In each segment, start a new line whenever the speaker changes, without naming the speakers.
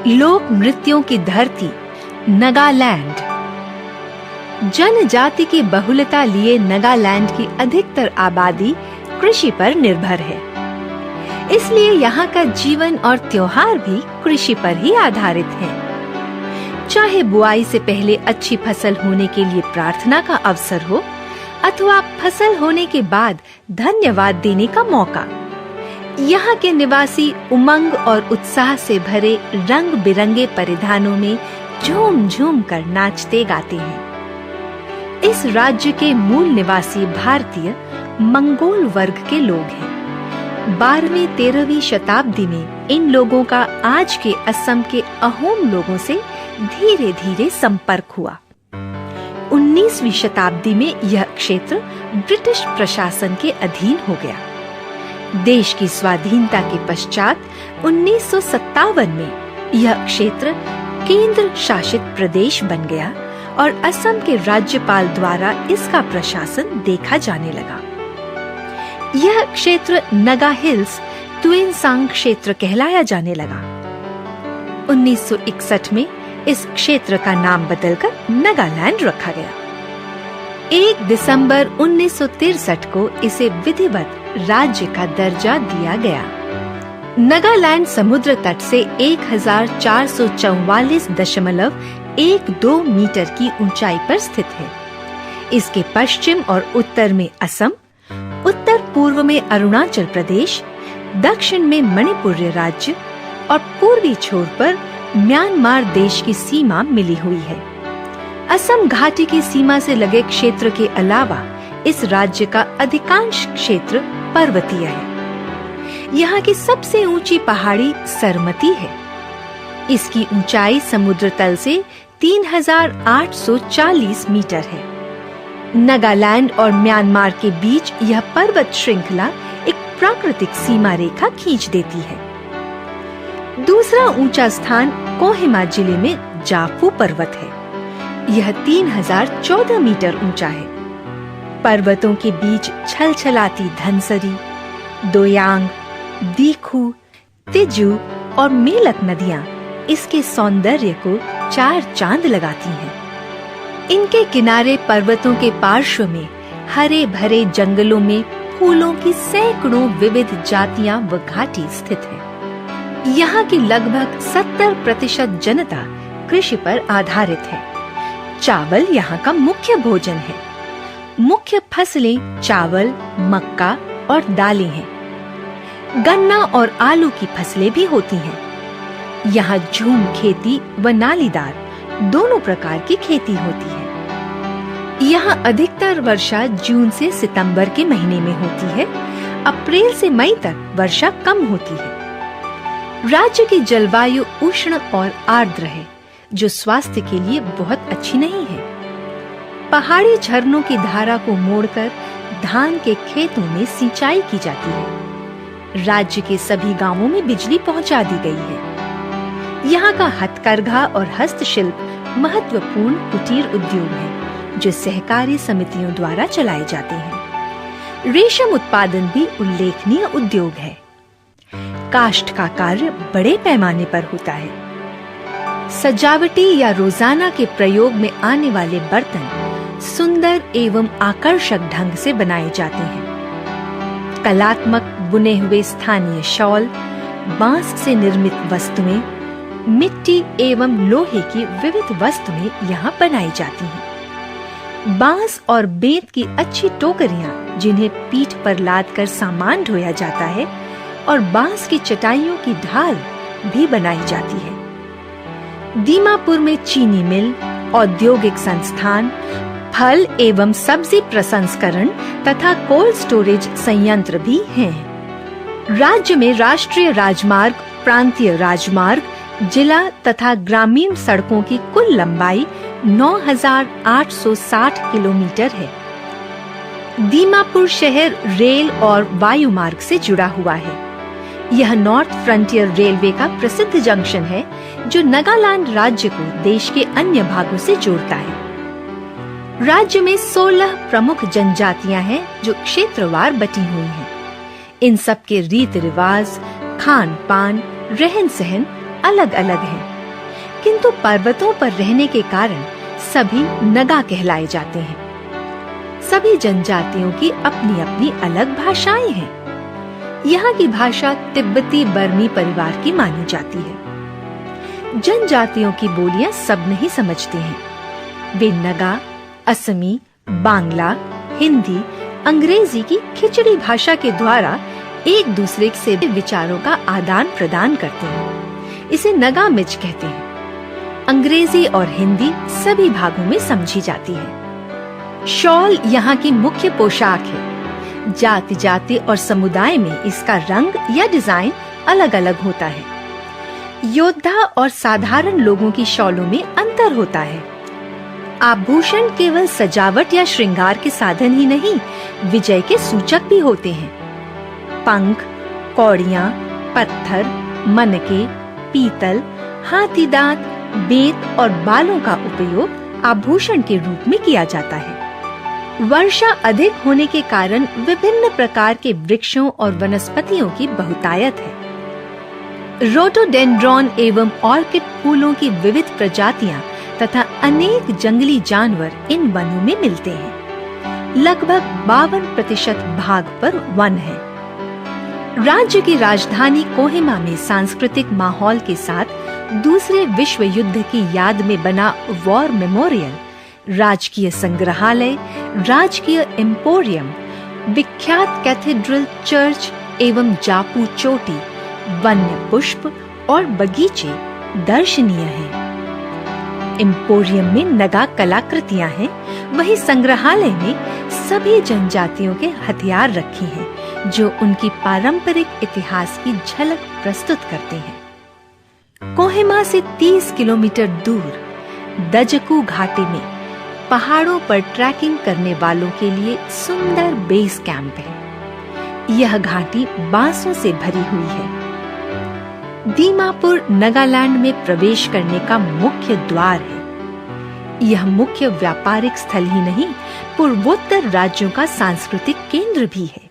लोक नृत्यों की धरती नागालैंड। जनजाति की बहुलता लिए नागालैंड की अधिकतर आबादी कृषि पर निर्भर है। इसलिए यहाँ का जीवन और त्योहार भी कृषि पर ही आधारित हैं। चाहे बुआई से पहले अच्छी फसल होने के लिए प्रार्थना का अवसर हो अथवा फसल होने के बाद धन्यवाद देने का मौका, यहाँ के निवासी उमंग और उत्साह से भरे रंग बिरंगे परिधानों में झूम झूम कर नाचते गाते हैं। इस राज्य के मूल निवासी भारतीय मंगोल वर्ग के लोग हैं। 12वीं-13वीं शताब्दी में इन लोगों का आज के असम के अहोम लोगों से धीरे धीरे संपर्क हुआ। 19वीं शताब्दी में यह क्षेत्र ब्रिटिश प्रशासन के अधीन हो गया। देश की स्वाधीनता के पश्चात 1957 में यह क्षेत्र केंद्र शासित प्रदेश बन गया और असम के राज्यपाल द्वारा इसका प्रशासन देखा जाने लगा। यह क्षेत्र नगा हिल्स ट्वेनसांग क्षेत्र कहलाया जाने लगा। 1961 में इस क्षेत्र का नाम बदलकर नागालैंड रखा गया। 1 दिसंबर 1963 को इसे विधिवत राज्य का दर्जा दिया गया। नागालैंड समुद्र तट से 1444.12 मीटर की ऊंचाई पर स्थित है। इसके पश्चिम और उत्तर में असम, उत्तर पूर्व में अरुणाचल प्रदेश, दक्षिण में मणिपुर राज्य और पूर्वी छोर पर म्यांमार देश की सीमा मिली हुई है। असम घाटी की सीमा से लगे क्षेत्र के अलावा इस राज्य का अधिकांश क्षेत्र पर्वतीय है। यहाँ की सबसे ऊंची पहाड़ी सरमती है। इसकी ऊंचाई समुद्र तल से 3840 मीटर है। नागालैंड और म्यांमार के बीच यह पर्वत श्रृंखला एक प्राकृतिक सीमा रेखा खींच देती है। दूसरा ऊंचा स्थान कोहिमा जिले में जाफू पर्वत है। यह 3014 मीटर ऊंचा है। पर्वतों के बीच छलछलाती धनसरी, दोयांग, दीखू, तिजू और मेलक नदियां इसके सौंदर्य को 4 चांद लगाती हैं। इनके किनारे पर्वतों के पार्श्व में हरे भरे जंगलों में फूलों की सैकड़ों विविध जातियां व घाटी स्थित है। यहाँ की लगभग 70% जनता कृषि पर आधारित है। चावल यहाँ का मुख्य भोजन है। मुख्य फसलें चावल, मक्का और दालें हैं। गन्ना और आलू की फसलें भी होती हैं। यहाँ झूम खेती व नालीदार दोनों प्रकार की खेती होती है। यहाँ अधिकतर वर्षा जून से सितंबर के महीने में होती है। अप्रैल से मई तक वर्षा कम होती है। राज्य की जलवायु उष्ण और आर्द्र है, जो स्वास्थ्य के लिए बहुत अच्छी नहीं है। पहाड़ी झरनों की धारा को मोड़कर धान के खेतों में सिंचाई की जाती है। राज्य के सभी गांवों में बिजली पहुंचा दी गई है। यहाँ का हथकरघा और हस्तशिल्प महत्वपूर्ण कुटीर उद्योग है, जो सहकारी समितियों द्वारा चलाए जाते हैं। रेशम उत्पादन भी उल्लेखनीय उद्योग है। काष्ठ का कार्य बड़े पैमाने पर होता है। सजावटी या रोजाना के प्रयोग में आने वाले बर्तन सुंदर एवं आकर्षक ढंग से बनाए जाते हैं। कलात्मक बुने हुए स्थानीय शॉल, बांस से निर्मित वस्तुएं, मिट्टी एवं लोहे की विविध वस्तुएं यहाँ बनाई जाती हैं। बांस और बेंत की अच्छी टोकरियां, जिन्हें पीठ पर लादकर सामान ढोया जाता है, और बांस की चटाइयों की ढाल भी बनाई जाती है। दीमापुर में चीनी मिल, औद्योगिक संस्थान, फल एवं सब्जी प्रसंस्करण तथा कोल्ड स्टोरेज संयंत्र भी हैं। राज्य में राष्ट्रीय राजमार्ग, प्रांतीय राजमार्ग, जिला तथा ग्रामीण सड़कों की कुल लंबाई 9860 किलोमीटर है। दीमापुर शहर रेल और वायु मार्ग से जुड़ा हुआ है। यह नॉर्थ फ्रंटियर रेलवे का प्रसिद्ध जंक्शन है, जो नागालैंड राज्य को देश के अन्य भागों से जोड़ता है। राज्य में 16 प्रमुख जनजातियां हैं, जो क्षेत्रवार बटी हुई हैं। इन सब के रीति रिवाज, खान पान, रहन सहन अलग अलग है। पर्वतों पर रहने के कारण सभी नगा कहलाए जाते हैं। सभी जनजातियों की अपनी अपनी अलग भाषाएं हैं। यहाँ की भाषा तिब्बती बर्मी परिवार की मानी जाती है। जनजातियों की बोलियां सब नहीं समझते हैं। वे नगा, असमी, बांग्ला, हिंदी, अंग्रेजी की खिचड़ी भाषा के द्वारा एक दूसरे से विचारों का आदान प्रदान करते हैं। इसे नगा मिज कहते हैं। अंग्रेजी और हिंदी सभी भागों में समझी जाती है। शॉल यहाँ की मुख्य पोशाक है। जाति जाति और समुदाय में इसका रंग या डिजाइन अलग अलग होता है। योद्धा और साधारण लोगों की शॉलों में अंतर होता है। आभूषण केवल सजावट या श्रृंगार के साधन ही नहीं, विजय के सूचक भी होते हैं। पंख, कौड़ियां, पत्थर, मनके, पीतल, हाथी दांत, बेत और बालों का उपयोग आभूषण के रूप में किया जाता है। वर्षा अधिक होने के कारण विभिन्न प्रकार के वृक्षों और वनस्पतियों की बहुतायत है। रोडोडेंड्रॉन एवं ऑर्किड फूलों की विविध प्रजातियां तथा अनेक जंगली जानवर इन वनों में मिलते हैं। लगभग 52% भाग पर वन है। राज्य की राजधानी कोहिमा में सांस्कृतिक माहौल के साथ दूसरे विश्व युद्ध की याद में बना वॉर मेमोरियल, राजकीय संग्रहालय, राजकीय एम्पोरियम, विख्यात कैथेड्रल चर्च एवं जापू चोटी, वन्य पुष्प और बगीचे दर्शनीय हैं। एम्पोरियम में नगा कलाकृतियां हैं, वहीं संग्रहालय में सभी जनजातियों के हथियार रखे हैं जो उनकी पारंपरिक इतिहास की झलक प्रस्तुत करते हैं। कोहिमा से 30 किलोमीटर दूर दजकू घाटी में पहाड़ों पर ट्रैकिंग करने वालों के लिए सुंदर बेस कैंप है। यह घाटी बांसों से भरी हुई है। दीमापुर नागालैंड में प्रवेश करने का मुख्य द्वार है। यह मुख्य व्यापारिक स्थल ही नहीं, पूर्वोत्तर राज्यों का सांस्कृतिक केंद्र भी है।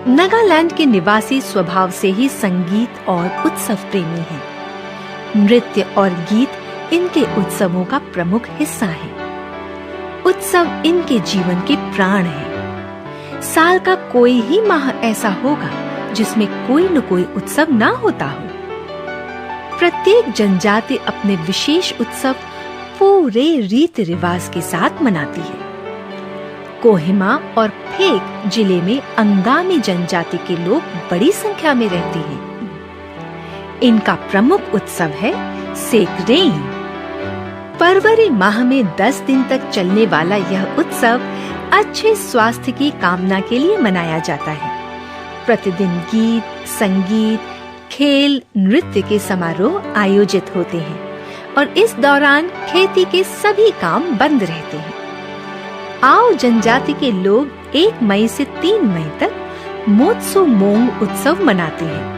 नागालैंड के निवासी स्वभाव से ही संगीत और उत्सव प्रेमी हैं। नृत्य और गीत इनके उत्सवों का प्रमुख हिस्सा है। उत्सव इनके जीवन के प्राण है। साल का कोई ही माह ऐसा होगा जिसमें कोई न कोई उत्सव ना होता हो। प्रत्येक जनजाति अपने विशेष उत्सव पूरे रीति रिवाज के साथ मनाती है। कोहिमा और फेक जिले में अंगामी जनजाति के लोग बड़ी संख्या में रहते हैं। इनका प्रमुख उत्सव है सेकरेन। फरवरी माह में 10 दिन तक चलने वाला यह उत्सव अच्छे स्वास्थ्य की कामना के लिए मनाया जाता है। प्रतिदिन गीत, संगीत, खेल, नृत्य के समारोह आयोजित होते हैं और इस दौरान खेती के सभी काम बंद रहते हैं। आओ जनजाति के लोग 1 मई से 3 मई तक मोत्सु मोंग उत्सव मनाते हैं।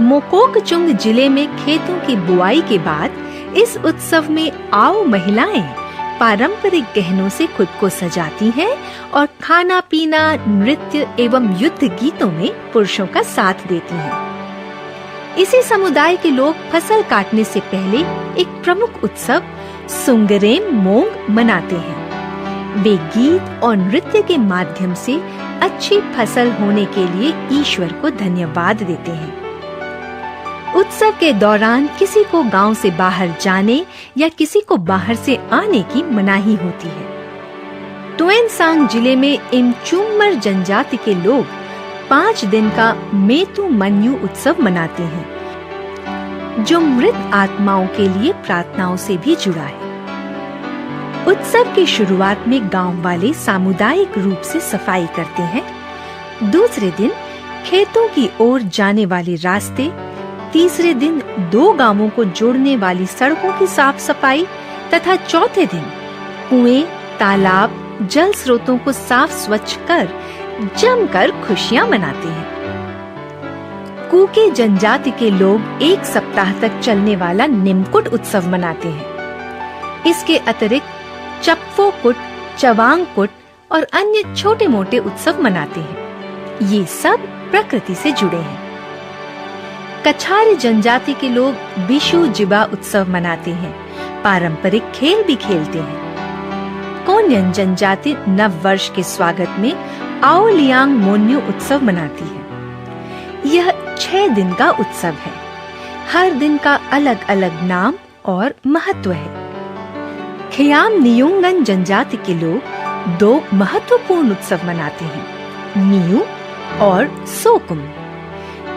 मोकोकचुंग जिले में खेतों की बुआई के बाद इस उत्सव में आओ महिलाएं पारंपरिक गहनों से खुद को सजाती हैं और खाना पीना, नृत्य एवं युद्ध गीतों में पुरुषों का साथ देती हैं। इसी समुदाय के लोग फसल काटने से पहले एक प्रमुख उत्सव सुंगरेम मोंग मनाते हैं। वे गीत और नृत्य के माध्यम से अच्छी फसल होने के लिए ईश्वर को धन्यवाद देते हैं। उत्सव के दौरान किसी को गांव से बाहर जाने या किसी को बाहर से आने की मनाही होती है। तुएनसांग जिले में इमचुमर जनजाति के लोग 5 दिन का मेतु मन्यु उत्सव मनाते हैं, जो मृत आत्माओं के लिए प्रार्थनाओं से भी जुड़ा है। उत्सव की शुरुआत में गांव वाले सामुदायिक रूप से सफाई करते हैं। दूसरे दिन खेतों की ओर जाने वाले रास्ते, तीसरे दिन 2 गांवों को जोड़ने वाली सड़कों की साफ सफाई तथा चौथे दिन कुएं, तालाब, जल स्रोतों को साफ स्वच्छ कर जमकर खुशियां मनाते हैं। कूके जनजाति के लोग 1 सप्ताह तक चलने वाला निमकुट उत्सव मनाते हैं। इसके अतिरिक्त चप्फोकुट, चवांगकुट और अन्य छोटे मोटे उत्सव मनाते हैं। ये सब प्रकृति से जुड़े हैं। कछार जनजाति के लोग बिशु जिबा उत्सव मनाते हैं, पारंपरिक खेल भी खेलते हैं। कोन्यन जनजाति नव वर्ष के स्वागत में आओलियांग मोन्यू उत्सव मनाती है। यह 6 दिन का उत्सव है। हर दिन का अलग अलग नाम और महत्व है। खयाम नियुंगन जनजाति के लोग 2 महत्वपूर्ण उत्सव मनाते हैं, नियु और सोकुम।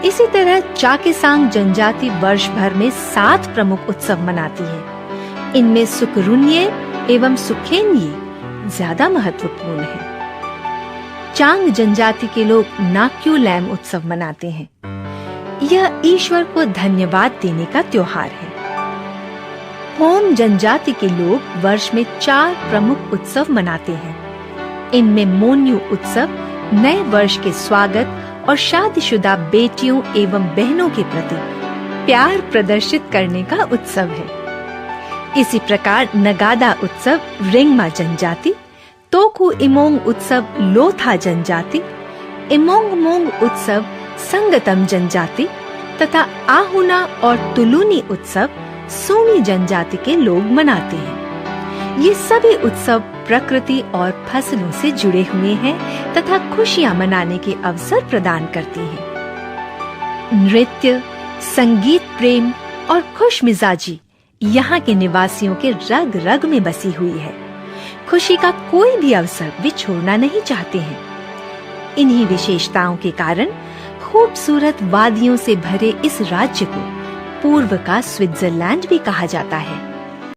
इसी तरह चाकेसांग जनजाति वर्ष भर में 7 प्रमुख उत्सव मनाती है। इनमें सुकरुन्ये एवं सुखेन्ये ज्यादा महत्वपूर्ण है। चांग जनजाति के लोग नाक्यूलैम उत्सव मनाते हैं। यह ईश्वर को धन्यवाद देने का त्योहार है। होम जनजाति के लोग वर्ष में 4 प्रमुख उत्सव मनाते हैं। इनमें मोन्यू उत्सव नए वर्ष के स्वागत और शादीशुदा बेटियों एवं बहनों के प्रति प्यार प्रदर्शित करने का उत्सव है। इसी प्रकार नगादा उत्सव रिंगमा जनजाति, तोकु इमोंग उत्सव लोथा जनजाति, इमोंग मोंग उत्सव संगतम जनजाति तथा आहुना और तुलुनी उत्सव सूमी जनजाति के लोग मनाते हैं। ये सभी उत्सव प्रकृति और फसलों से जुड़े हुए हैं तथा खुशियां मनाने के अवसर प्रदान करते हैं। नृत्य, संगीत प्रेम और खुशमिजाजी यहाँ के निवासियों के रग रग में बसी हुई है। खुशी का कोई भी अवसर वे छोड़ना नहीं चाहते हैं। इन्हीं विशेषताओं के कारण खूबसूरत वादियों से भरे इस राज्य को पूर्व का स्विट्जरलैंड भी कहा जाता है।